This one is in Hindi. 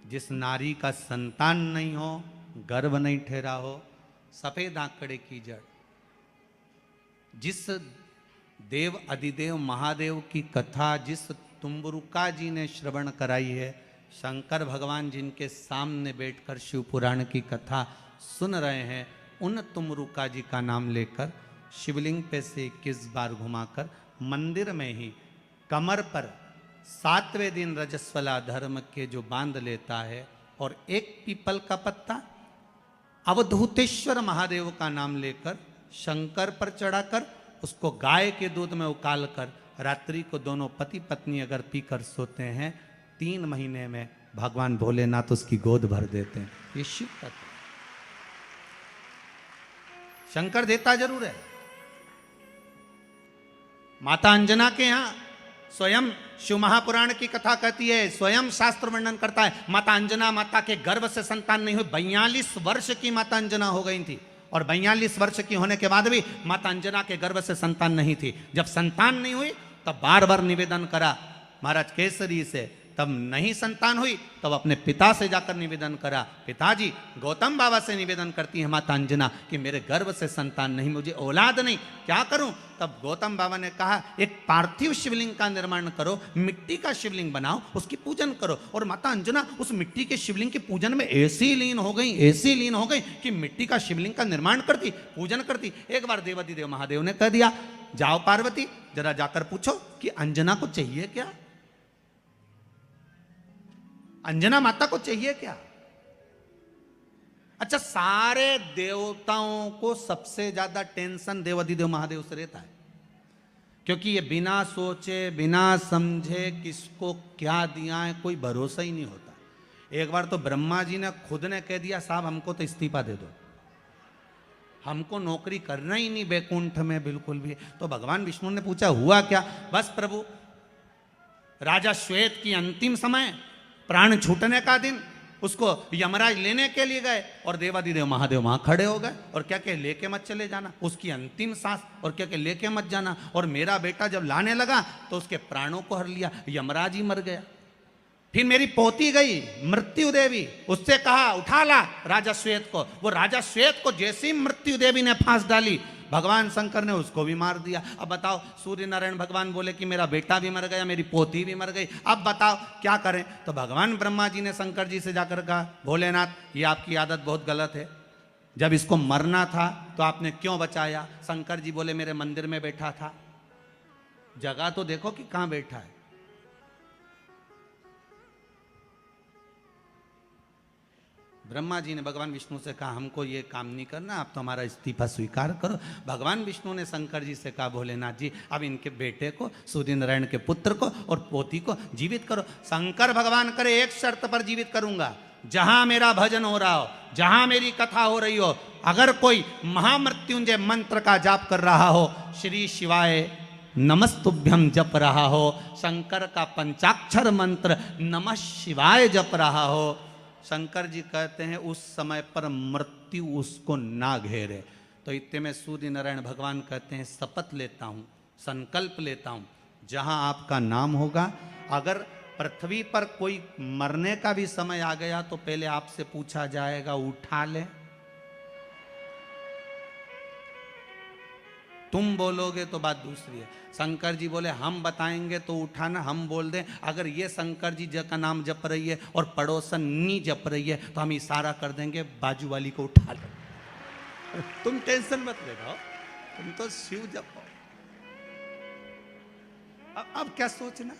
जिस नारी का संतान नहीं हो, गर्भ नहीं ठहरा हो, सफेद आंकड़े की जड़, जिस देव अधिदेव महादेव की कथा जिस तुम्बरुका जी ने श्रवण कराई है, शंकर भगवान जिनके सामने बैठकर शिव पुराण की कथा सुन रहे हैं, उन तुमरुका जी का नाम लेकर शिवलिंग पे से 21 बार घुमाकर मंदिर में ही कमर पर 7वें दिन रजस्वला धर्म के जो बांध लेता है और एक पीपल का पत्ता अवधूतेश्वर महादेव का नाम लेकर शंकर पर चढ़ाकर उसको गाय के दूध में उकाल कर रात्रि को दोनों पति पत्नी अगर पीकर सोते हैं, 3 महीने में भगवान भोलेनाथ उसकी गोद भर देते हैं। ये शिव तत्व। शंकर देता जरूर है। माता अंजना के यहां स्वयं शिव महापुराण की कथा कहती है, स्वयं शास्त्र वर्णन करता है, माता अंजना माता के गर्भ से संतान नहीं हुई। 42 वर्ष की माता अंजना हो गई थी और 42 वर्ष की होने के बाद भी माता अंजना के गर्भ से संतान नहीं थी। जब संतान नहीं हुई तब बार बार निवेदन करा महाराज केसरी से, तब नहीं संतान हुई तब अपने पिता से जाकर निवेदन करा, पिताजी गौतम बाबा से निवेदन करती है माता अंजना कि मेरे गर्भ से संतान नहीं, मुझे औलाद नहीं, क्या करूं? तब गौतम बाबा ने कहा एक पार्थिव शिवलिंग का निर्माण करो, मिट्टी का शिवलिंग बनाओ, उसकी पूजन करो। और माता अंजना उस मिट्टी के शिवलिंग के पूजन में ऐसी लीन हो गई कि मिट्टी का शिवलिंग का निर्माण करती, पूजन करती। एक बार देवाधिदेव महादेव ने कह दिया, जाओ पार्वती जरा जाकर पूछो कि अंजना को चाहिए क्या, अंजना माता को चाहिए क्या। अच्छा, सारे देवताओं को सबसे ज्यादा टेंशन देवाधिदेव महादेव से रहता है, क्योंकि ये बिना सोचे बिना समझे किसको क्या दिया है कोई भरोसा ही नहीं होता। एक बार तो ब्रह्मा जी ने खुद ने कह दिया, साहब हमको तो इस्तीफा दे दो, हमको नौकरी करना ही नहीं बैकुंठ में बिल्कुल भी। तो भगवान विष्णु ने पूछा हुआ क्या? बस प्रभु, राजा श्वेत की अंतिम समय, प्राण छूटने का दिन, उसको यमराज लेने के लिए गए और देवाधिदेव महादेव वहां खड़े हो गए और क्या क्या लेके मत चले जाना, उसकी अंतिम सांस, और क्या क्या लेके मत जाना। और मेरा बेटा जब लाने लगा तो उसके प्राणों को हर लिया, यमराज ही मर गया। फिर मेरी पोती गई मृत्यु देवी, उससे कहा उठा ला राजा श्वेत को। वो राजा श्वेत को जैसे ही मृत्यु देवी ने फांस डाली, भगवान शंकर ने उसको भी मार दिया। अब बताओ, सूर्य नारायण भगवान बोले कि मेरा बेटा भी मर गया, मेरी पोती भी मर गई, अब बताओ क्या करें। तो भगवान ब्रह्मा जी ने शंकर जी से जाकर कहा, भोलेनाथ ये आपकी आदत बहुत गलत है, जब इसको मरना था तो आपने क्यों बचाया? शंकर जी बोले मेरे मंदिर में बैठा था, जगह तो देखो कि कहां बैठा है। ब्रह्मा जी ने भगवान विष्णु से कहा हमको ये काम नहीं करना, आप तो हमारा इस्तीफा स्वीकार करो। भगवान विष्णु ने शंकर जी से कहा भोलेनाथ जी अब इनके बेटे को, सूर्य नारायण के पुत्र को और पोती को जीवित करो। शंकर भगवान करे एक शर्त पर जीवित करूंगा, जहां मेरा भजन हो रहा हो, जहां मेरी कथा हो रही हो, अगर कोई महामृत्युंजय मंत्र का जाप कर रहा हो, श्री शिवाय नमस्तुभ्यम जप रहा हो, शंकर का पंचाक्षर मंत्र नमः शिवाय जप रहा हो, शंकर जी कहते हैं उस समय पर मृत्यु उसको ना घेरे। तो इतने में सूर्य नारायण भगवान कहते हैं शपथ लेता हूं, संकल्प लेता हूं, जहां आपका नाम होगा, अगर पृथ्वी पर कोई मरने का भी समय आ गया तो पहले आपसे पूछा जाएगा उठा ले, तुम बोलोगे तो बात दूसरी है। शंकर जी बोले हम बताएंगे तो उठाना, हम बोल दें अगर ये शंकर जी का नाम जप रही है और पड़ोसन नी जप रही है तो हम इशारा कर देंगे बाजू वाली को उठा लो। तुम टेंशन मत ले रहो, तुम तो शिव जपो। अब क्या सोचना।